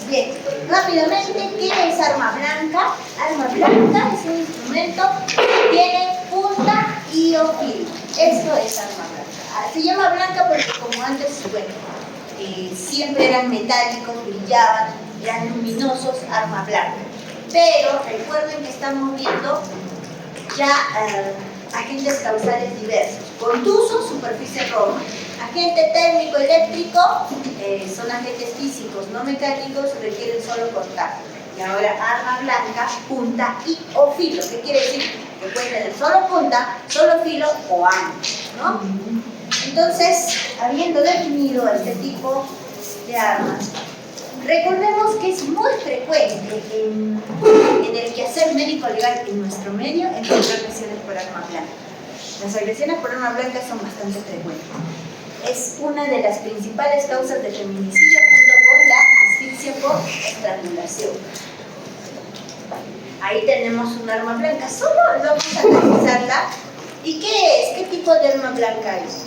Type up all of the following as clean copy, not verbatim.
Bien, rápidamente, ¿qué es arma blanca? Arma blanca es un instrumento que tiene punta y o filo. Esto es arma blanca. Se llama blanca porque como antes, bueno, siempre eran metálicos, brillaban, eran luminosos, arma blanca. Pero recuerden que estamos viendo ya agentes causales diversos. Contuso, superficie roja. Agente térmico, eléctrico, son agentes físicos, no mecánicos, requieren solo contacto. Y ahora, arma blanca, punta y o filo. ¿Qué quiere decir? Que puede tener solo punta, solo filo o ambos, ¿no? Entonces, habiendo definido este tipo de armas, recordemos que es muy frecuente en el quehacer médico legal en nuestro medio encontrar lesiones por arma blanca. Las agresiones por arma blanca son bastante frecuentes. Es una de las principales causas de feminicidio junto con la asfixia por estrangulación. Ahí tenemos un arma blanca. Solo vamos a analizarla. ¿Y qué es? ¿Qué tipo de arma blanca es?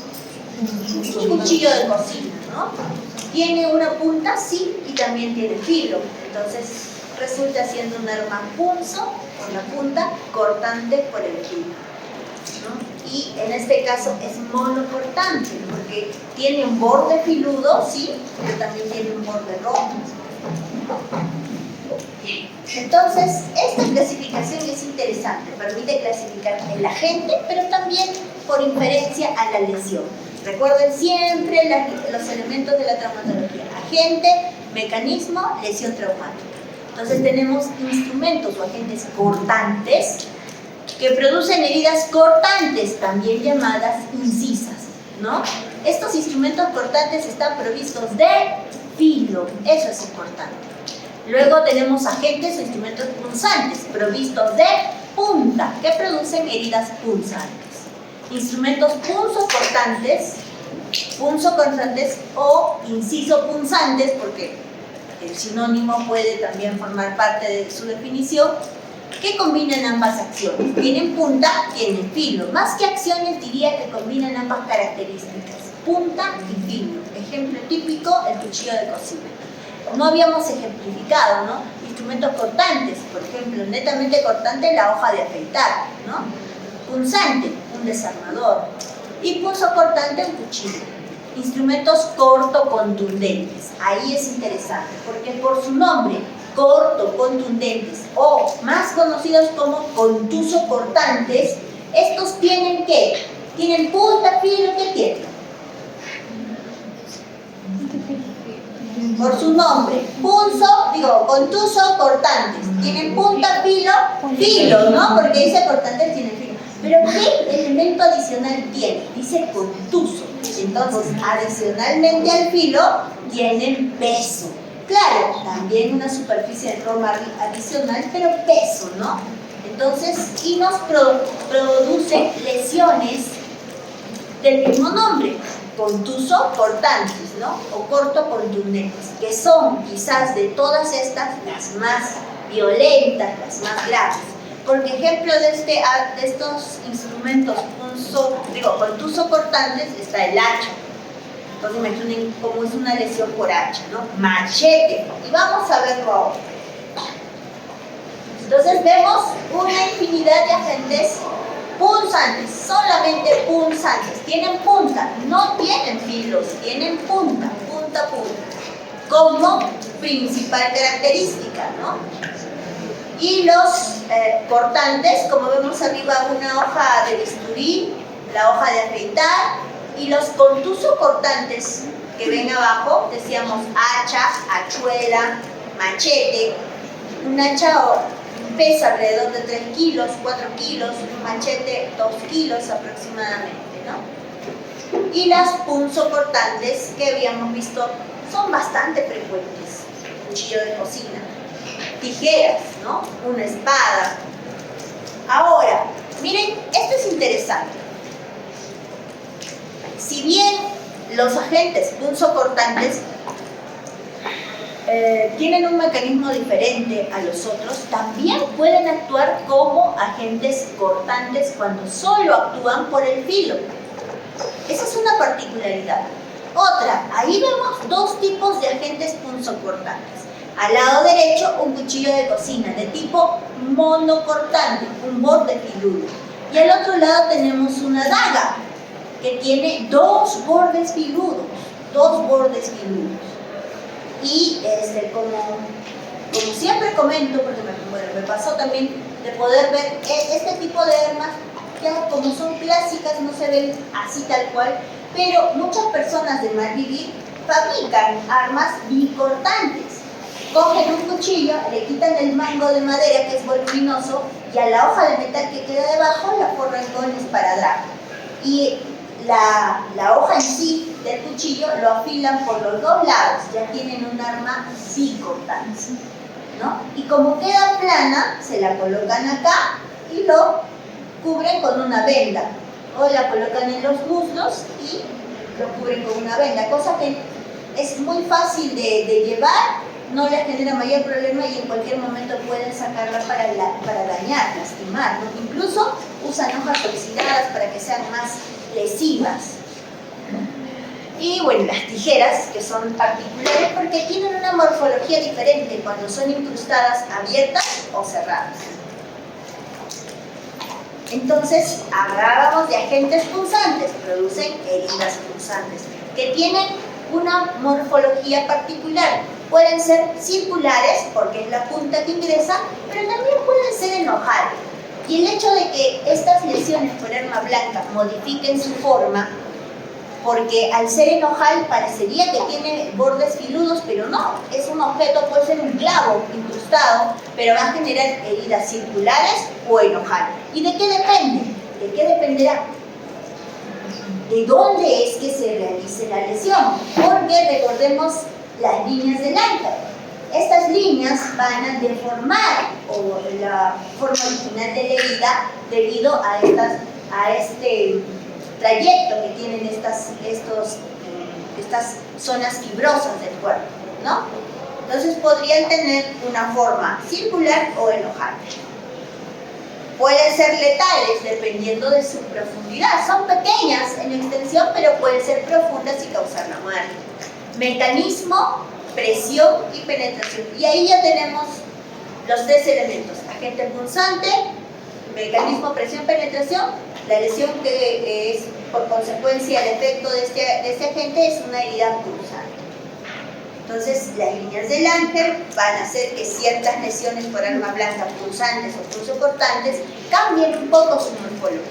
Un cuchillo de cocina, ¿no? Tiene una punta, sí, y también tiene filo. Entonces resulta siendo un arma punzo por la punta, cortante por el filo, ¿no? Y en este caso es monocortante porque tiene un borde filudo, sí, pero también tiene un borde rojo. Entonces, esta clasificación es interesante, permite clasificar el agente, pero también por inferencia a la lesión. Recuerden siempre los elementos de la traumatología: agente, mecanismo, lesión traumática. Entonces tenemos instrumentos o agentes cortantes que producen heridas cortantes, también llamadas incisas, ¿no? Estos instrumentos cortantes están provistos de filo, eso es importante. Luego tenemos agentes o instrumentos punzantes, provistos de punta, que producen heridas punzantes. Instrumentos punzocortantes o inciso-punzantes, porque el sinónimo puede también formar parte de su definición, que combinan ambas acciones. Tienen punta, tienen filo. Más que acciones, diría que combinan ambas características, punta y filo. Ejemplo típico, el cuchillo de cocina. No habíamos ejemplificado, ¿no? Instrumentos cortantes, por ejemplo, netamente cortante, la hoja de afeitar, ¿no? Punzante, un desarmador. Y punzocortante, un cuchillo. Instrumentos corto-contundentes. Ahí es interesante, porque por su nombre, corto, contundentes, o más conocidos como contuso-cortantes, estos tienen ¿qué? Tienen punta, filo, ¿qué tienen? Por su nombre, contuso, cortantes. Tienen punta, filo, ¿no? Porque dice cortantes, tiene filo. Pero ¿qué elemento adicional tiene? Dice contuso. Entonces, adicionalmente al filo, tienen peso. Claro, también una superficie de croma adicional, pero peso, ¿no? Entonces, y nos producen lesiones del mismo nombre, contuso cortantes, ¿no? O corto contundentes, que son quizás de todas estas las más violentas, las más graves. Por ejemplo, de estos instrumentos contuso cortantes está el hacha. Entonces imaginen cómo es una lesión por hacha, ¿no? Machete. Y vamos a verlo ahora. Entonces vemos una infinidad de agentes punzantes, solamente punzantes. Tienen punta, no tienen filos, tienen punta, como principal característica, ¿no? Y los cortantes, como vemos arriba, una hoja de bisturí, la hoja de afeitar. Y los contuso cortantes que ven abajo, decíamos hacha, hachuela, machete. Un hacha pesa alrededor de 3 kilos, 4 kilos, un machete 2 kilos aproximadamente, ¿no? Y las punzocortantes que habíamos visto son bastante frecuentes. Cuchillo de cocina, tijeras, ¿no? Una espada. Ahora, miren, esto es interesante. Si bien los agentes punzocortantes tienen un mecanismo diferente a los otros, también pueden actuar como agentes cortantes cuando solo actúan por el filo. Esa es una particularidad. Otra, ahí vemos dos tipos de agentes punzocortantes. Al lado derecho, un cuchillo de cocina de tipo monocortante, un borde filudo. Y al otro lado tenemos una daga que tiene dos bordes filudos. Y como siempre comento, porque me pasó también de poder ver este tipo de armas, ya como son clásicas, no se ven así tal cual, pero muchas personas de mal vivir fabrican armas bicortantes. Cogen un cuchillo, le quitan el mango de madera que es voluminoso y a la hoja de metal que queda debajo la forran con esparadrapo. Y la hoja en sí del cuchillo lo afilan por los dos lados, ya tienen un arma bicortante, ¿no? Y como queda plana, se la colocan acá y lo cubren con una venda, o la colocan en los muslos y lo cubren con una venda, cosa que es muy fácil de llevar, no les genera mayor problema y en cualquier momento pueden sacarla para dañar, lastimar, ¿no? Incluso usan hojas oxidadas para que sean más lesivas. Y bueno, las tijeras, que son particulares porque tienen una morfología diferente cuando son incrustadas abiertas o cerradas. Entonces, hablábamos de agentes punzantes, producen heridas punzantes, que tienen una morfología particular. Pueden ser circulares, porque es la punta que ingresa, pero también pueden ser en ojal. Y el hecho de que estas lesiones por arma blanca modifiquen su forma, porque al ser en ojal parecería que tiene bordes filudos, pero no, es un objeto, puede ser un clavo incrustado, pero va a generar heridas circulares o en ojal. ¿Y de qué depende? ¿De qué dependerá? ¿De dónde es que se realice la lesión? Porque recordemos las líneas del Langer. Estas líneas van a deformar la forma original de la herida debido a este trayecto que tienen estas zonas fibrosas del cuerpo, ¿no? Entonces podrían tener una forma circular o en ojal. Pueden ser letales dependiendo de su profundidad. Son pequeñas en extensión, pero pueden ser profundas y causar la muerte. Mecanismo, presión y penetración. Y ahí ya tenemos los tres elementos: agente punzante, mecanismo, presión, penetración. La lesión que es por consecuencia del efecto de este agente es una herida punzante. Entonces, las líneas de Langer van a hacer que ciertas lesiones por arma blanca punzantes o punzocortantes cambien un poco su morfología,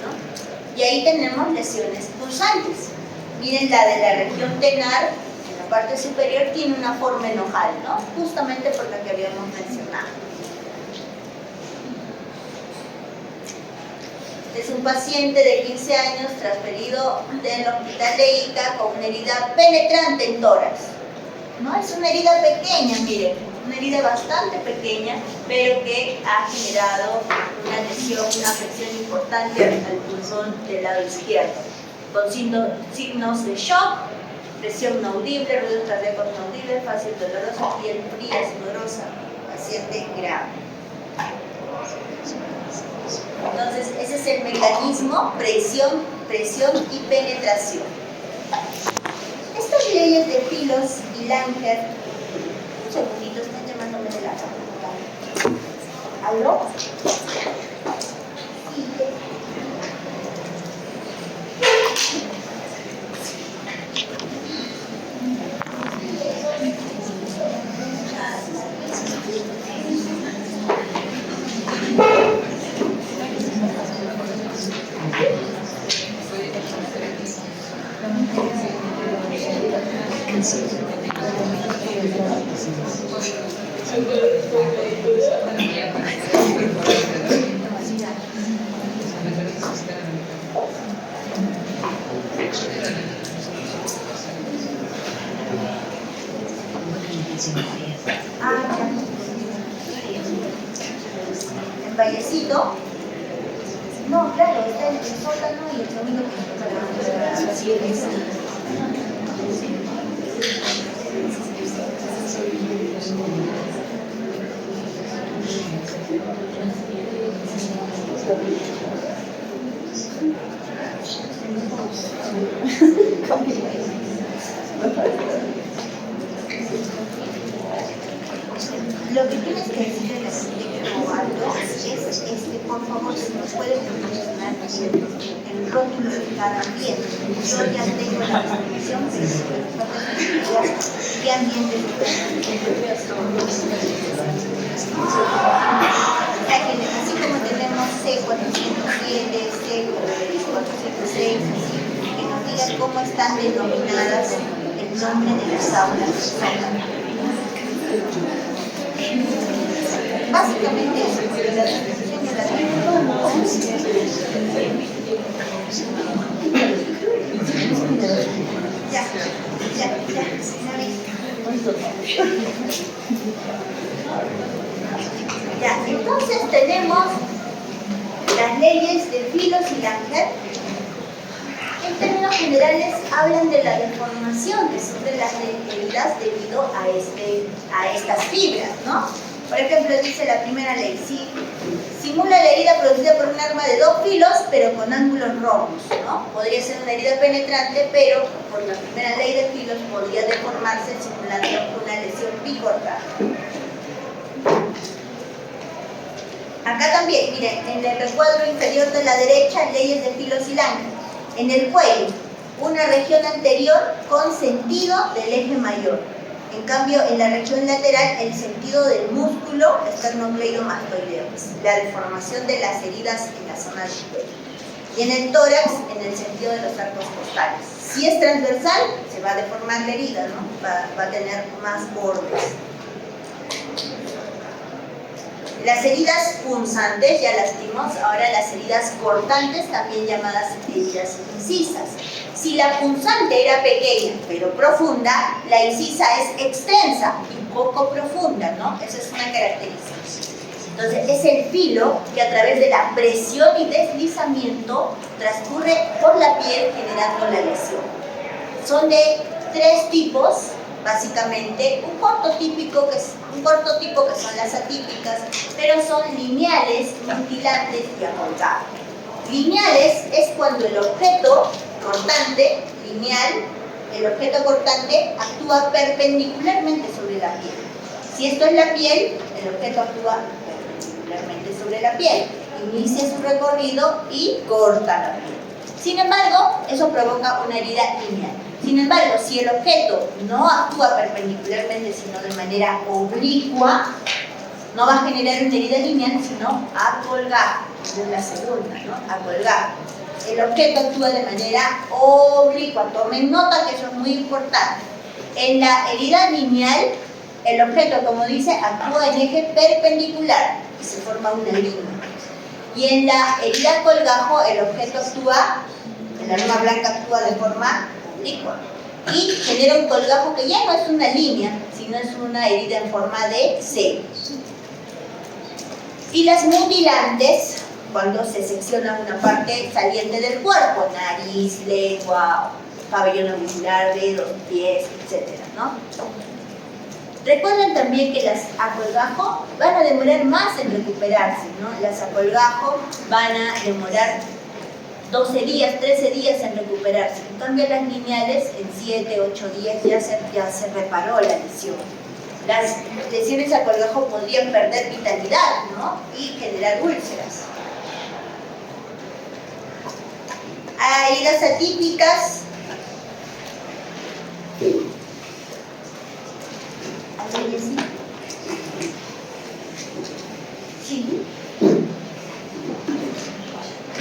¿no? Y ahí tenemos lesiones punzantes. Miren, la de la región tenar, en la parte superior, tiene una forma en ojal, ¿no? Justamente por la que habíamos mencionado. Es un paciente de 15 años transferido del hospital de Ica con una herida penetrante en tórax. ¿No? Es una herida pequeña, miren, una herida bastante pequeña, pero que ha generado una lesión, una afección importante al pulmón del lado izquierdo, con signos de shock, presión no audible, ruidos cardíacos no audibles, fácil dolorosa, piel fría, sudorosa, paciente grave. Entonces, ese es el mecanismo: presión y penetración. Estas leyes de Filos y Langer, un segundito, están llamándome de la cámara. ¿Aló? El vallecito. No, claro, está el sótano y el segundo piso para la siguiente. Lo que tienes que decirle a la gente como algo es por favor, si nos pueden proporcionar el rótulo de cada ambiente. Yo ya tengo la definición, pero qué ambiente así como tenemos C407, C406, que nos digan cómo están denominadas el nombre de las aulas. Básicamente eso, porque la definición de la Ya, entonces tenemos las leyes de Filos y Langer. En términos generales hablan de la deformación que sufren las heridas debido a estas fibras, ¿no? Por ejemplo, dice la primera ley, simula la herida producida por un arma de 2 filos, pero con ángulos rojos, ¿no? Podría ser una herida penetrante, pero por la primera ley de filos podría deformarse simulando una lesión bicortal. Acá también, miren, en el recuadro inferior de la derecha, leyes de Filos y Langer. En el cuello, una región anterior con sentido del eje mayor. En cambio, en la región lateral, el sentido del músculo esternocleidomastoideo, la deformación de las heridas en la zona del cuello. Y en el tórax, en el sentido de los arcos costales. Si es transversal, se va a deformar la herida, ¿no? Va a tener más bordes. Las heridas punzantes, ya las vimos, ahora las heridas cortantes, también llamadas heridas incisas. Si la punzante era pequeña pero profunda, la incisa es extensa y poco profunda, ¿no? Esa es una característica. Entonces, es el filo que a través de la presión y deslizamiento transcurre por la piel generando la lesión. Son de 3 tipos, básicamente. Un corto tipo que son las atípicas, pero son lineales, mutilantes y acolgadas. Lineales es cuando el objeto cortante, el objeto cortante actúa perpendicularmente sobre la piel. Si esto es la piel, el objeto actúa perpendicularmente sobre la piel, inicia su recorrido y corta la piel. Sin embargo, eso provoca una herida lineal. Sin embargo, si el objeto no actúa perpendicularmente, sino de manera oblicua, no va a generar una herida lineal, sino acolgada. Es la segunda, ¿no? Acolgada. El objeto actúa de manera oblicua. Tomen nota que eso es muy importante. En la herida lineal, el objeto, como dice, actúa en eje perpendicular y se forma una línea. Y en la herida colgajo, el objeto actúa, el arma blanca actúa de forma oblicua y genera un colgajo que ya no es una línea, sino es una herida en forma de C. Y las mutilantes, cuando se secciona una parte saliente del cuerpo, nariz, lengua, pabellón auricular, dedos, pies, etc., ¿no? Recuerden también que las a colgajo van a demorar más en recuperarse, ¿no? Las a colgajo van a demorar 12 días, 13 días en recuperarse. En cambio, las lineales en 7, 8 días ya se reparó la lesión. Las lesiones a colgajo podrían perder vitalidad, ¿no? Y generar úlceras. Hay heridas atípicas. ¿Alguien sí? Sí.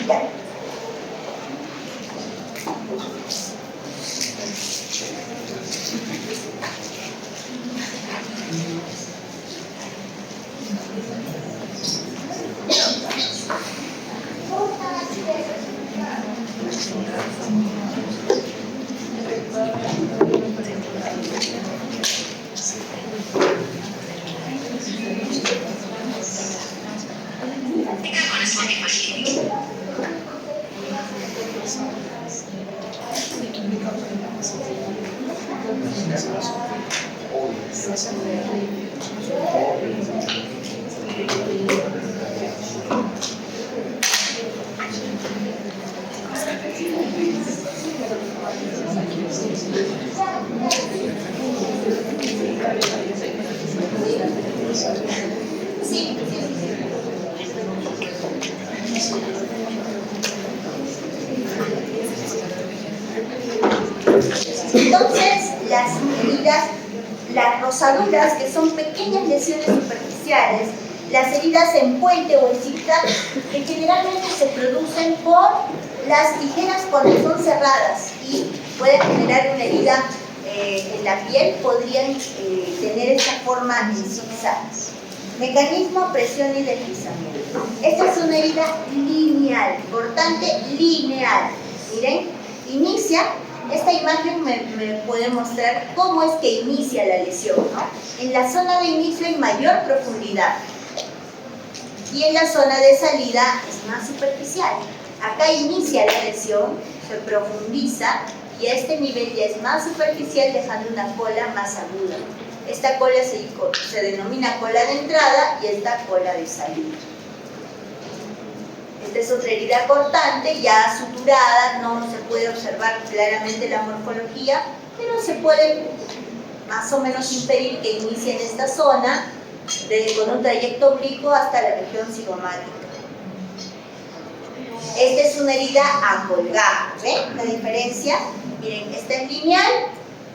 Ya. Entonces, las heridas, las rosaduras, que son pequeñas lesiones superficiales, las heridas en puente o en zigzag, que generalmente se producen por las tijeras cuando son cerradas y pueden generar una herida en la piel, podrían tener esta forma en zigzag. Mecanismo, presión y deslizamiento. Esta es una herida lineal, cortante lineal. Miren, inicia. Esta imagen me puede mostrar cómo es que inicia la lesión, ¿no? En la zona de inicio hay mayor profundidad y en la zona de salida es más superficial. Acá inicia la lesión, se profundiza y a este nivel ya es más superficial, dejando una cola más aguda. Esta cola se denomina cola de entrada y esta cola de salida. Esta es otra herida cortante, ya suturada, no se puede observar claramente la morfología, pero se puede más o menos impedir que inicie en esta zona con un trayecto oblicuo hasta la región cigomática. Esta es una herida a colgar, ¿ven la diferencia? Miren, esta es lineal,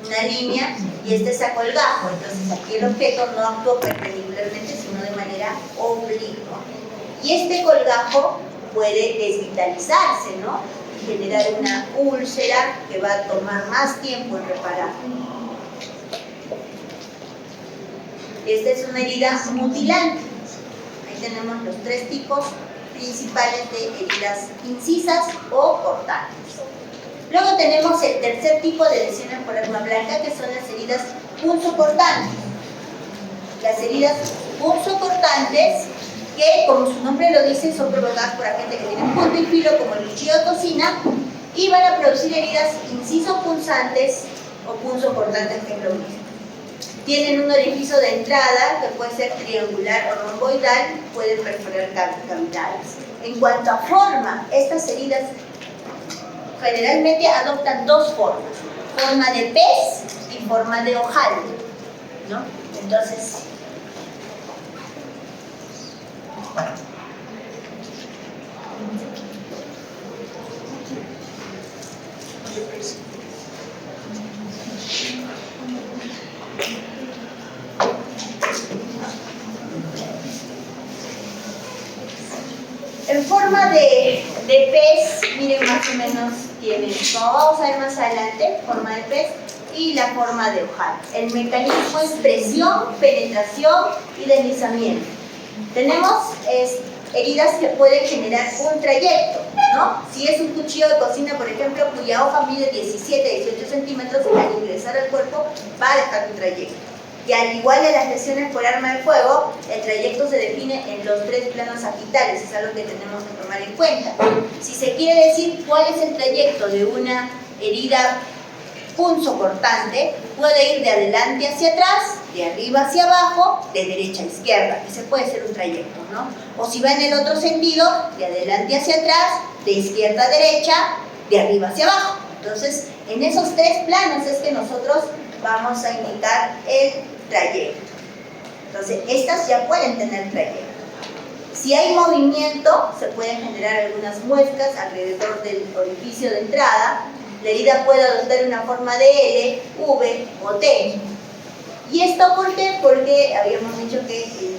una línea, y esta es a colgajo. Entonces aquí el objeto no actúa perpendicularmente, sino de manera oblicua. Y este colgajo puede desvitalizarse, ¿no? Y generar una úlcera que va a tomar más tiempo en reparar. Esta es una herida mutilante. Ahí tenemos los tres tipos principales de heridas incisas o cortantes. Luego tenemos el tercer tipo de lesiones por arma blanca, que son las heridas punzocortantes. Las heridas punzocortantes, que como su nombre lo dice, son provocadas por agentes que tienen punto y filo, como el cuchillo o tocina, y van a producir heridas inciso-punzantes o punzocortantes, que es lo mismo. Tienen un orificio de entrada que puede ser triangular o romboidal, pueden perforar cavidades. En cuanto a forma, estas heridas generalmente adoptan dos formas: forma de pez y forma de ojal, ¿no? Entonces, en forma de pez, miren, más o menos tienen, como vamos a ver más adelante, forma de pez y la forma de ojal. El mecanismo es presión, penetración y deslizamiento. Tenemos heridas que pueden generar un trayecto, ¿no? Si es un cuchillo de cocina, por ejemplo, cuya hoja mide 17 a 18 centímetros, al ingresar al cuerpo va a dejar un trayecto. Y al igual de las lesiones por arma de fuego, el trayecto se define en los tres planos sagitales, es algo que tenemos que tomar en cuenta. Si se quiere decir cuál es el trayecto de una herida punzocortante, puede ir de adelante hacia atrás, de arriba hacia abajo, de derecha a izquierda. Ese puede ser un trayecto, ¿no? O si va en el otro sentido, de adelante hacia atrás, de izquierda a derecha, de arriba hacia abajo. Entonces, en esos tres planos es que nosotros vamos a indicar el trayecto. Entonces, estas ya pueden tener trayecto. Si hay movimiento, se pueden generar algunas muescas alrededor del orificio de entrada. La herida puede adoptar una forma de L, V o T. ¿Y esto por qué? Porque habíamos dicho que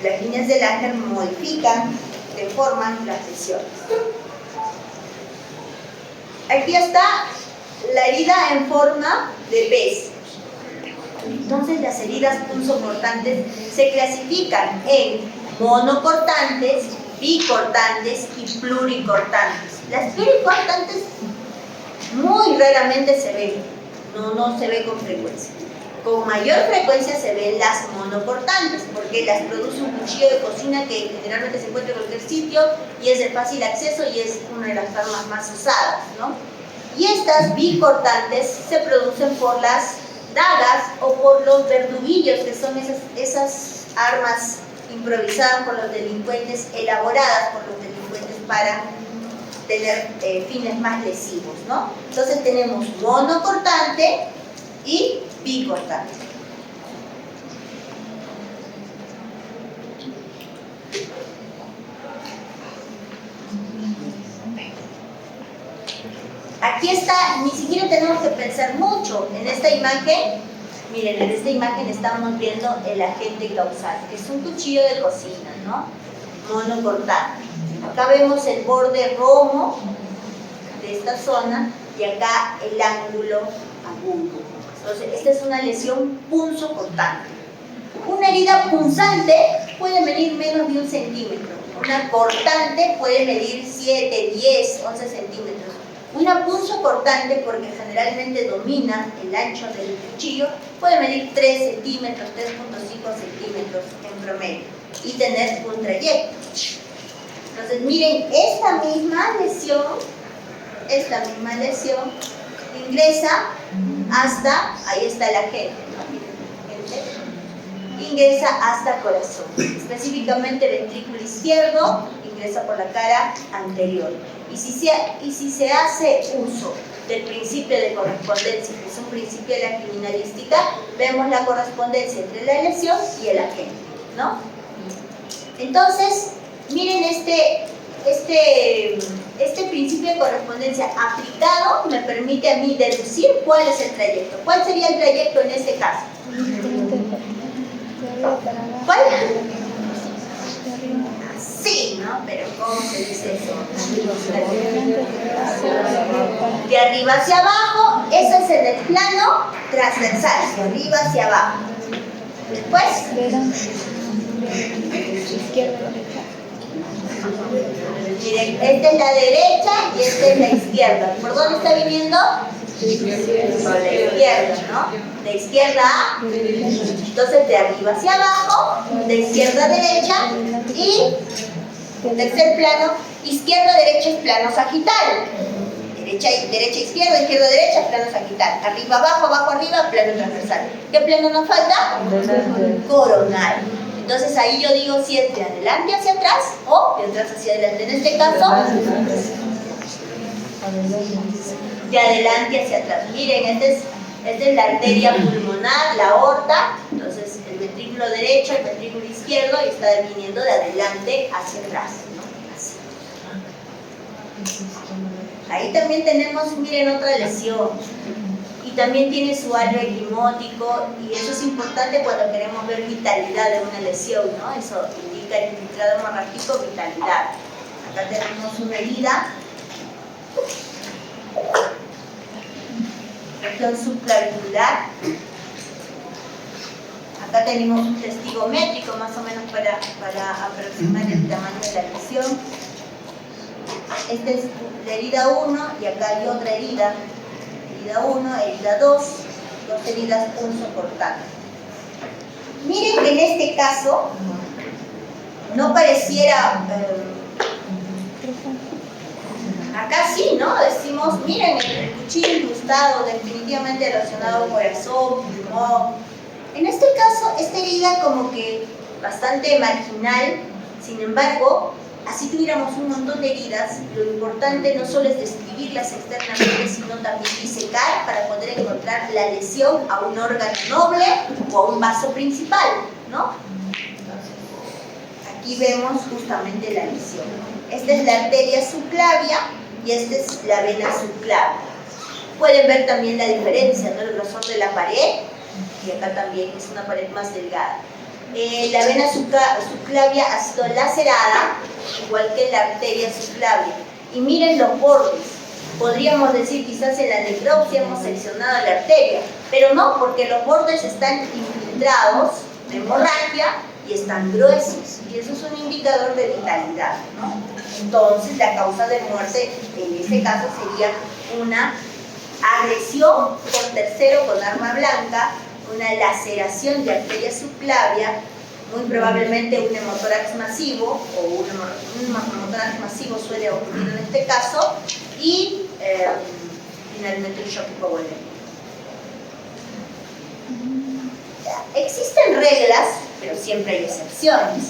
las líneas de Langer modifican, deforman las lesiones. Aquí está la herida en forma de pez. Entonces, las heridas punzocortantes se clasifican en monocortantes, bicortantes y pluricortantes. Las pluricortantes muy raramente se ven, no se ve con frecuencia. Con mayor frecuencia se ven las monocortantes, porque las produce un cuchillo de cocina que generalmente se encuentra en cualquier sitio y es de fácil acceso y es una de las armas más usadas, ¿no? Y estas bicortantes se producen por las dagas o por los verduguillos, que son esas armas improvisadas por los delincuentes, elaboradas por los delincuentes para tener fines más lesivos, ¿no? Entonces tenemos monocortante y bicortante. Aquí está, ni siquiera tenemos que pensar mucho en esta imagen. Miren, en esta imagen estamos viendo el agente causal, que es un cuchillo de cocina, ¿no? Monocortante. Acá vemos el borde romo de esta zona y acá el ángulo agudo. Entonces, esta es una lesión punzocortante. Una herida punzante puede medir menos de 1 centímetro. Una cortante puede medir 7, 10, 11 centímetros. Una punzocortante, porque generalmente domina el ancho del cuchillo, puede medir 3 centímetros, 3.5 centímetros en promedio y tener un trayecto. Entonces, miren, esta misma lesión ingresa hasta, ahí está el agente, ¿no? Miren, ingresa hasta el corazón, específicamente ventrículo izquierdo, ingresa por la cara anterior. Y si se hace uso del principio de correspondencia, que es un principio de la criminalística, vemos la correspondencia entre la lesión y el agente, ¿no? Entonces, miren este principio de correspondencia aplicado me permite a mí deducir cuál es el trayecto. ¿Cuál sería el trayecto en este caso? ¿Cuál? Sí, ¿no? Pero ¿cómo se dice eso? De arriba hacia abajo, eso es en el plano transversal, de arriba hacia abajo. Después, miren, esta es la derecha y esta es la izquierda. ¿Por dónde está viniendo? Por la izquierda, ¿no? De izquierda a, entonces de arriba hacia abajo, de izquierda a derecha, y tercer plano, izquierda a derecha es plano sagital. Derecha, izquierda, izquierda, derecha, plano sagital. Arriba, abajo, abajo, arriba, plano transversal. ¿Qué plano nos falta? Coronal. Entonces ahí yo digo si es de adelante hacia atrás o de atrás hacia adelante. En este caso, de adelante hacia atrás. Miren, esta es la arteria pulmonar, la aorta. Entonces el ventrículo derecho, el ventrículo izquierdo, y está viniendo de adelante hacia atrás, ¿no? Así. Ahí también tenemos, miren, otra lesión. Y también tiene su halo equimótico, y eso es importante cuando queremos ver vitalidad de una lesión, ¿no? Eso indica el infiltrado hemorrágico, vitalidad. Acá tenemos una herida, región subclavicular. Acá tenemos un testigo métrico más o menos para aproximar el tamaño de la lesión. Esta es la herida 1 y acá hay otra herida. Herida 1, herida 2, dos heridas punzocortantes. Miren que en este caso no pareciera... acá sí, ¿no? Decimos, miren, el cuchillo incrustado, definitivamente relacionado al corazón, pulmón. En este caso, esta herida como que bastante marginal, sin embargo, así tuviéramos un montón de heridas, lo importante no solo es describirlas externamente, sino también disecar para poder encontrar la lesión a un órgano noble o a un vaso principal, ¿no? Aquí vemos justamente la lesión. Esta es la arteria subclavia y esta es la vena subclavia. Pueden ver también la diferencia, ¿no? El grosor de la pared, y acá también es una pared más delgada. La vena subclavia ha sido lacerada, igual que la arteria subclavia. Y miren los bordes. Podríamos decir quizás en la necropsia hemos seccionado la arteria, pero no, porque los bordes están infiltrados de hemorragia y están gruesos. Y eso es un indicador de vitalidad, ¿no? Entonces la causa de muerte en este caso sería una agresión por tercero con arma blanca, una laceración de arteria subclavia, muy probablemente un hemotórax masivo, o un hemotórax masivo suele ocurrir en este caso, y finalmente un shock hipovolémico. existen reglas, pero siempre hay excepciones.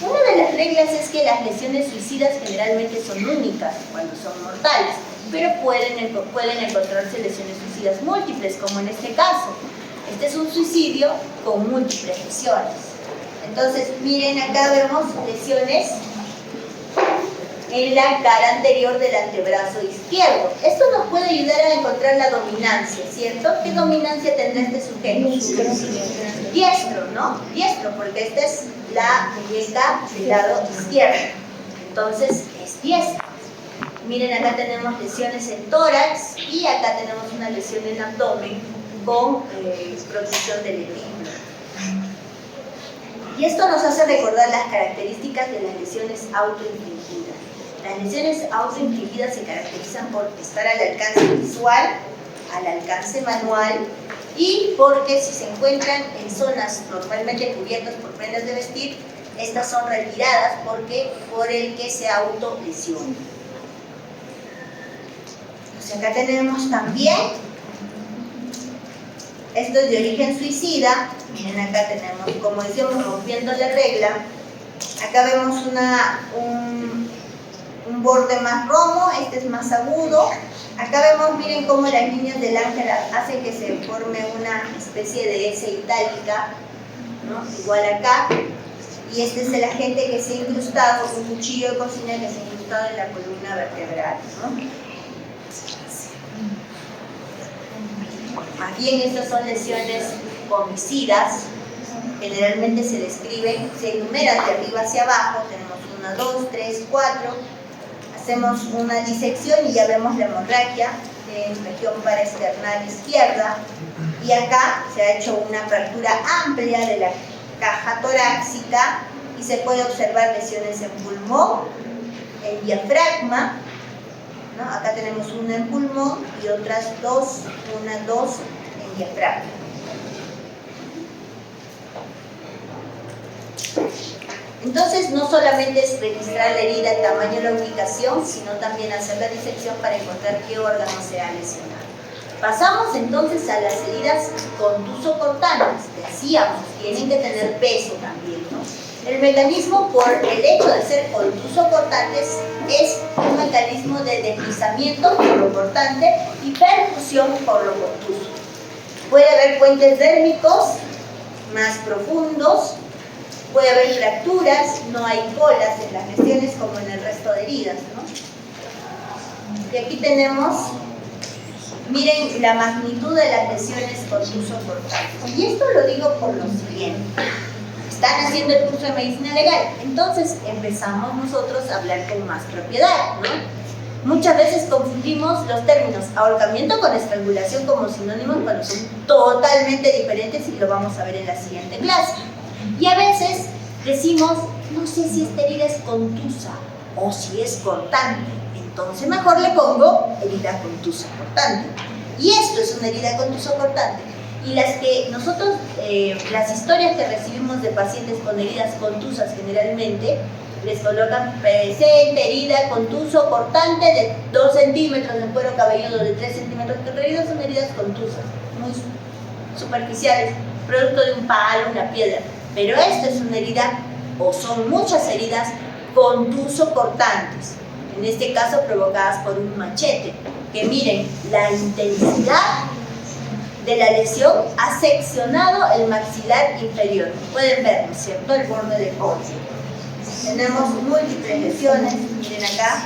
Una de las reglas es que las lesiones suicidas generalmente son únicas cuando son mortales, pero pueden encontrarse lesiones suicidas múltiples, como en este caso. Este es un suicidio con múltiples lesiones. Entonces, miren, acá vemos lesiones en la cara anterior del antebrazo izquierdo. Esto nos puede ayudar a encontrar la dominancia, ¿cierto? ¿Qué dominancia tendrá este sujeto? Diestro, ¿no? Diestro, porque esta es la muñeca del lado izquierdo. Entonces, es diestro. Miren, acá tenemos lesiones en tórax y acá tenemos una lesión en abdomen con protección del epículo. Y esto nos hace recordar las características de las lesiones autoinfligidas. Las lesiones autoinfligidas se caracterizan por estar al alcance visual, al alcance manual y porque si se encuentran en zonas normalmente cubiertas por prendas de vestir, estas son retiradas por el que se autolesiona. Pues acá tenemos también, esto es de origen suicida. Miren, acá tenemos, como decíamos, rompiendo la regla. Acá vemos un borde más romo, este es más agudo. Acá vemos, miren cómo las líneas del ángel hacen que se forme una especie de S itálica, ¿no? Igual acá. Y este es el agente que se ha incrustado, un cuchillo de cocina que se ha incrustado en la columna vertebral, ¿no? Más bien estas son lesiones homicidas. Generalmente se describen, se enumeran de arriba hacia abajo. Tenemos 1, 2, 3, 4. Hacemos una disección y ya vemos la hemorragia en región paraesternal izquierda. Y acá se ha hecho una fractura amplia de la caja torácica y se puede observar lesiones en pulmón, en diafragma, ¿no? Acá tenemos una en pulmón y otras dos en diafragma. Entonces, no solamente es registrar la herida, el tamaño, la ubicación, sino también hacer la disección para encontrar qué órgano se ha lesionado. Pasamos entonces a las heridas contuso-cortantes. Decíamos, tienen que tener peso también, ¿no? El mecanismo, por el hecho de ser contuso-cortantes, es un mecanismo de deslizamiento por lo cortante y percusión por lo contuso. Puede haber puentes dérmicos más profundos, puede haber fracturas, no hay colas en las lesiones como en el resto de heridas, ¿no? Y aquí tenemos, miren la magnitud de las lesiones contuso-cortantes. Y esto lo digo por lo siguiente. Están haciendo el curso de medicina legal, entonces empezamos nosotros a hablar con más propiedad, ¿no? Muchas veces confundimos los términos ahorcamiento con estrangulación como sinónimos cuando son totalmente diferentes y lo vamos a ver en la siguiente clase. Y a veces decimos, no sé si esta herida es contusa o si es cortante, entonces mejor le pongo herida contusa cortante. Y esto es una herida contusa cortante. Y las historias que recibimos de pacientes con heridas contusas generalmente les colocan presente, herida contuso cortante de 2 centímetros en cuero cabelludo, de 3 centímetros, que en realidad son heridas contusas, muy superficiales, producto de un palo, una piedra. Pero esto es una herida, o son muchas heridas contuso cortantes, en este caso provocadas por un machete, que miren, la intensidad de la lesión ha seccionado el maxilar inferior. Pueden ver, ¿no es cierto?, el borde del borde. Tenemos múltiples lesiones, miren acá.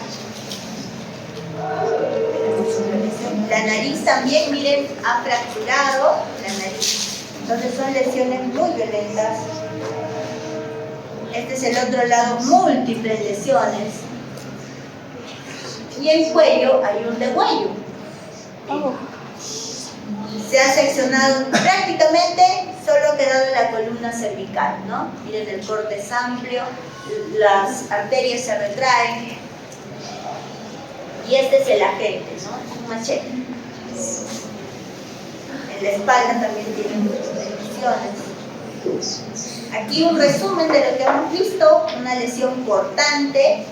La nariz también, miren, ha fracturado la nariz. Entonces son lesiones muy violentas. Este es el otro lado, múltiples lesiones. Y el cuello, hay un degüello. Se ha seccionado prácticamente, solo ha quedado la columna cervical, ¿no? Miren, el corte es amplio, las arterias se retraen. Y este es el agente, ¿no? Es un machete. En la espalda también tiene muchas lesiones. Aquí un resumen de lo que hemos visto. Una lesión cortante.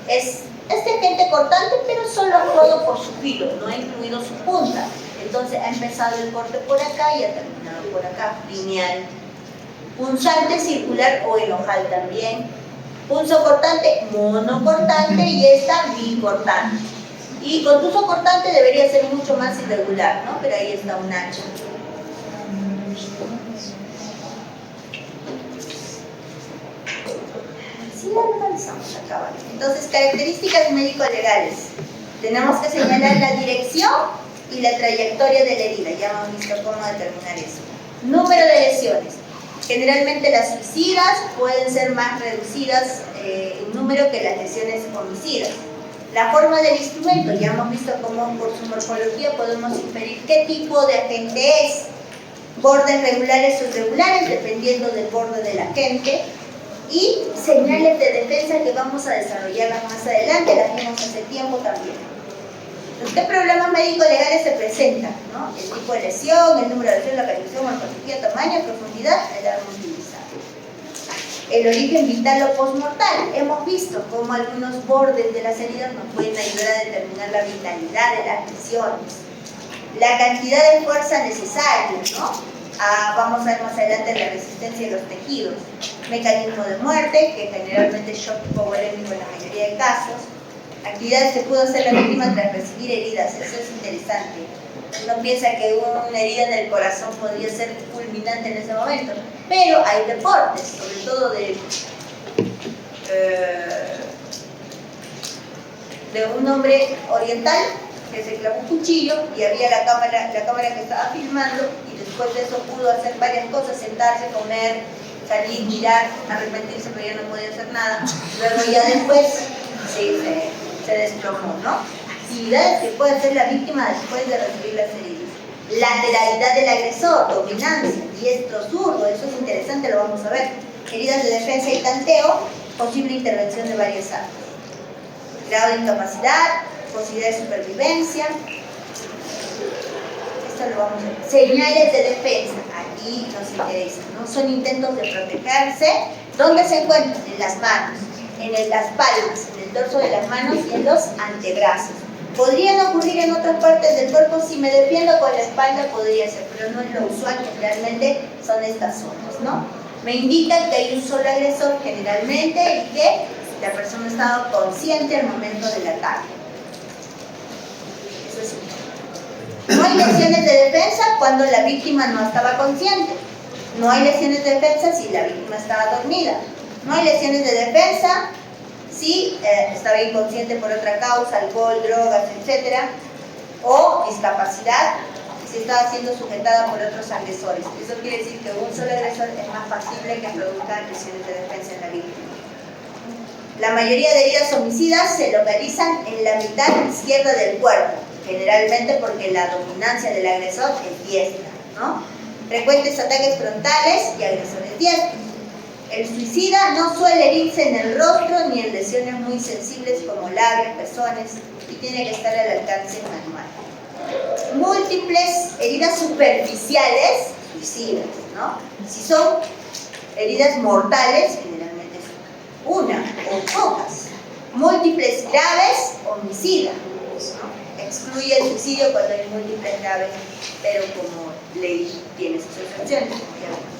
Es este agente cortante, pero solo ha actuado por su filo, no ha incluido su punta. Entonces ha empezado el corte por acá y ha terminado por acá, lineal. Punzante, circular o en ojal también. Punzo cortante, monocortante y esta bicortante. Y contuso cortante debería ser mucho más irregular, ¿no? Pero ahí está un H. Sí, lo analizamos acá, ¿vale? Entonces, características médico-legales. Tenemos que señalar la dirección y la trayectoria de la herida. Ya hemos visto cómo determinar eso. Número de lesiones. Generalmente las suicidas pueden ser más reducidas en número que las lesiones homicidas. La forma del instrumento, ya hemos visto cómo por su morfología podemos inferir qué tipo de agente es. Bordes regulares o irregulares, dependiendo del borde del agente. Y señales de defensa que vamos a desarrollar más adelante, las vimos hace tiempo también. Entonces, ¿qué problemas médico-legales se presentan? ¿No? El tipo de lesión, el número de lesión, la calificación, morfología, tamaño, profundidad, edad utilizada. El origen vital o postmortal. Hemos visto cómo algunos bordes de las heridas nos pueden ayudar a determinar la vitalidad de las lesiones. La cantidad de fuerza necesaria, ¿no? Vamos a ver más adelante la resistencia de los tejidos. Mecanismo de muerte, que generalmente es shock hipovolémico en la mayoría de casos. Actividades que pudo hacer la víctima tras recibir heridas, eso es interesante. Uno piensa que una herida en el corazón podría ser fulminante en ese momento, pero hay deportes, sobre todo de un hombre oriental que se clavó un cuchillo y había la cámara que estaba filmando, y después de eso pudo hacer varias cosas, sentarse, comer, salir, mirar, arrepentirse, pero ya no podía hacer nada. Luego ya después se desplomó, ¿no? Actividades que puede hacer la víctima después de recibir las heridas. Lateralidad del agresor, dominancia, diestro, zurdo, eso es interesante, lo vamos a ver. Heridas de defensa y tanteo, posible intervención de varias armas. Grado de incapacidad, posibilidad de supervivencia. Esto lo vamos a ver. Señales de defensa, aquí nos interesa, ¿no? Son intentos de protegerse. ¿Dónde se encuentran? En las manos, en las palmas, en el dorso de las manos y en los antebrazos. Podrían ocurrir en otras partes del cuerpo. Si me defiendo con la espalda podría ser, pero no es lo usual, generalmente son estas zonas, ¿no? Me indica que hay un solo agresor generalmente y que la persona ha estado consciente al momento del ataque. Eso es. No hay lesiones de defensa cuando la víctima no estaba consciente. No hay lesiones de defensa si la víctima estaba dormida. No hay lesiones de defensa si estaba inconsciente por otra causa, alcohol, drogas, etc. O discapacidad, si estaba siendo sujetada por otros agresores. Eso quiere decir que un solo agresor es más factible que produzca lesiones de defensa en la víctima. La mayoría de heridas homicidas se localizan en la mitad izquierda del cuerpo, generalmente porque la dominancia del agresor es diestra, ¿no? Frecuentes ataques frontales y agresores diestros. El suicida no suele herirse en el rostro ni en lesiones muy sensibles como labios, pezones, y tiene que estar al alcance manual. Múltiples heridas superficiales, suicidas, ¿no? Si son heridas mortales, generalmente es una o pocas. Múltiples graves, homicida, ¿no? Excluye el suicidio cuando hay múltiples graves, pero como ley tiene sus excepciones, como ya vemos.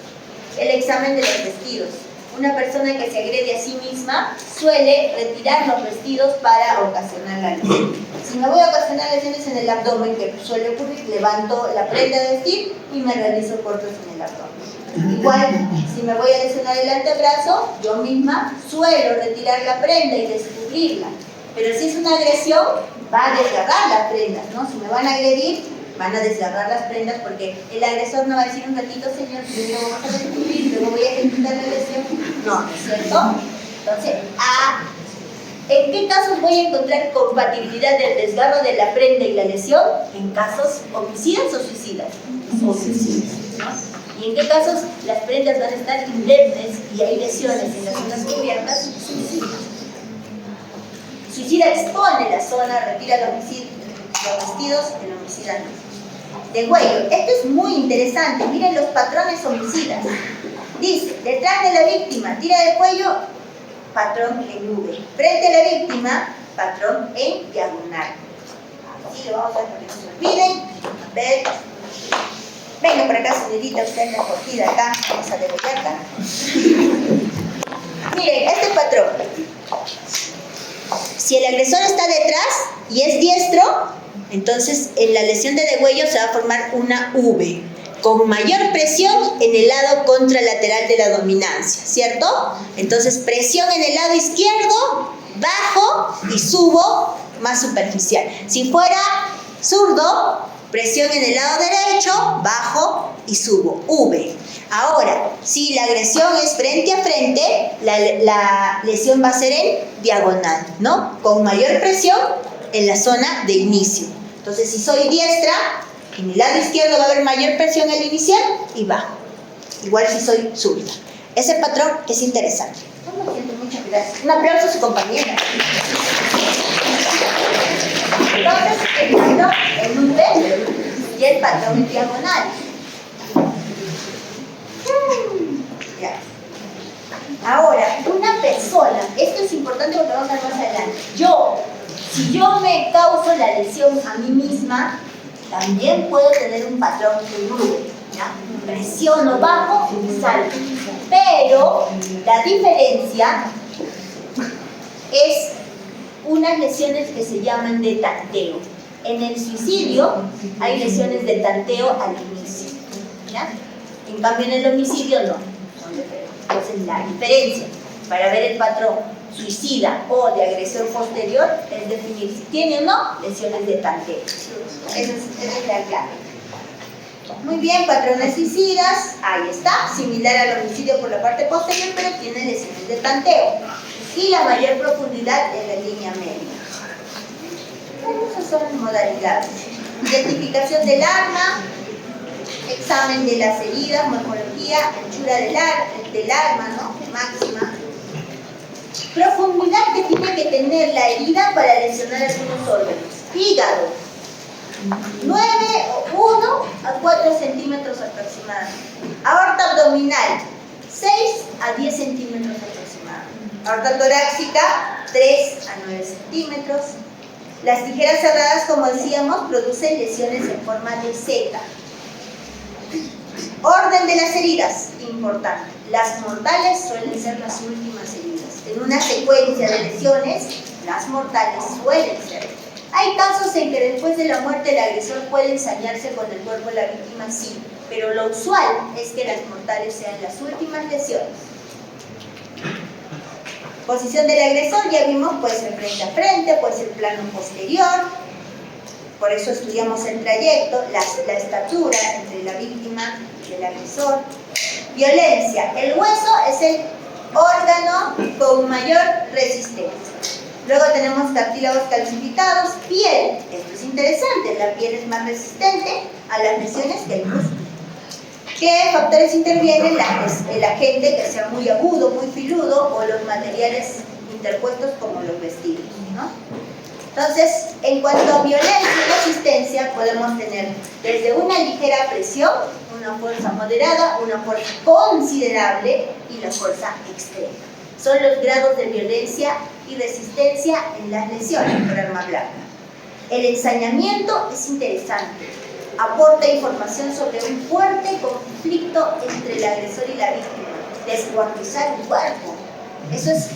El examen de los vestidos. Una persona que se agrede a sí misma suele retirar los vestidos para ocasionar la lesión. Si me voy a ocasionar lesiones en el abdomen, que suele ocurrir, levanto la prenda de vestir y me realizo cortes en el abdomen. Igual, si me voy a lesionar el antebrazo, yo misma suelo retirar la prenda y descubrirla. Pero si es una agresión, va a desgarrar las prendas, ¿no? Si me van a agredir, van a desgarrar las prendas porque el agresor no va a decir un ratito, señor, primero vamos a descubrir, luego voy a ejecutar la lesión. No, ¿no es cierto? Entonces, ¿en qué casos voy a encontrar compatibilidad del desgarro de la prenda y la lesión? En casos homicidas o suicidas. Homicidas, ¿no? ¿Y en qué casos las prendas van a estar indemnes y hay lesiones en las zonas cubiertas? Suicidas. Suicida expone la zona, retira los vestidos, el homicida no. De cuello, esto es muy interesante, miren los patrones homicidas. Dice, detrás de la víctima, tira de cuello, patrón en V. Frente a la víctima, patrón en diagonal. Así lo vamos a ver para que no se olviden. Venga, por acá, señorita, usted es la escogida acá, vamos a degollarla. Miren, este patrón. Si el agresor está detrás y es diestro, entonces en la lesión de degüello se va a formar una V, con mayor presión en el lado contralateral de la dominancia, ¿cierto? Entonces presión en el lado izquierdo, bajo y subo, más superficial. Si fuera zurdo, presión en el lado derecho, bajo y subo, V. Ahora, si la agresión es frente a frente, la lesión va a ser en diagonal, ¿no? Con mayor presión en la zona de inicio. Entonces, si soy diestra, en el lado izquierdo va a haber mayor presión al inicial y bajo. Igual si soy zurda. Ese patrón es interesante. No me siento, muchas gracias. Un aplauso a su compañera. Entonces, el patrón en V y el patrón en diagonal. Ya. Ahora, una persona, esto es importante porque vamos a ver más adelante. Si yo me causo la lesión a mí misma, también puedo tener un patrón en V, ¿ya? Presiono bajo y salgo. Pero la diferencia es unas lesiones que se llaman de tanteo. En el suicidio hay lesiones de tanteo al inicio, ¿ya? En cambio en el homicidio no, son diferentes. Entonces la diferencia para ver el patrón suicida o de agresión posterior es definir si tiene o no lesiones de tanteo. Esa es la clave. Muy bien, patrones suicidas, ahí está, similar al homicidio por la parte posterior, pero tiene lesiones de tanteo. Y la mayor profundidad en la línea media. Esas son las modalidades. Identificación del arma, examen de las heridas, morfología, anchura del arma, ¿no? Máxima. Profundidad que tiene que tener la herida para lesionar algunos órganos. Hígado, 1 a 4 centímetros aproximadamente. Aorta abdominal, 6 a 10 centímetros aproximadamente. Aorta torácica, 3 a 9 centímetros. Las tijeras cerradas, como decíamos, producen lesiones en forma de Z. Orden de las heridas, importante. Las mortales suelen ser las últimas heridas. En una secuencia de lesiones, las mortales suelen ser. Hay casos en que después de la muerte el agresor puede ensañarse con el cuerpo de la víctima, sí, pero lo usual es que las mortales sean las últimas lesiones. Posición del agresor, ya vimos, puede ser frente a frente, puede ser plano posterior. Por eso estudiamos el trayecto, la estatura entre la víctima y el agresor. Violencia. El hueso es el órgano con mayor resistencia. Luego tenemos cartílagos calcificados. Piel. Esto es interesante. La piel es más resistente a las lesiones que el músculo. ¿Qué factores intervienen? El agente que sea muy agudo, muy filudo, o los materiales interpuestos como los vestidos, ¿no? Entonces, en cuanto a violencia y resistencia, podemos tener desde una ligera presión, una fuerza moderada, una fuerza considerable y la fuerza extrema. Son los grados de violencia y resistencia en las lesiones por arma blanca. El ensañamiento es interesante. Aporta información sobre un fuerte conflicto entre el agresor y la víctima. Descuartizar un cuerpo. Eso es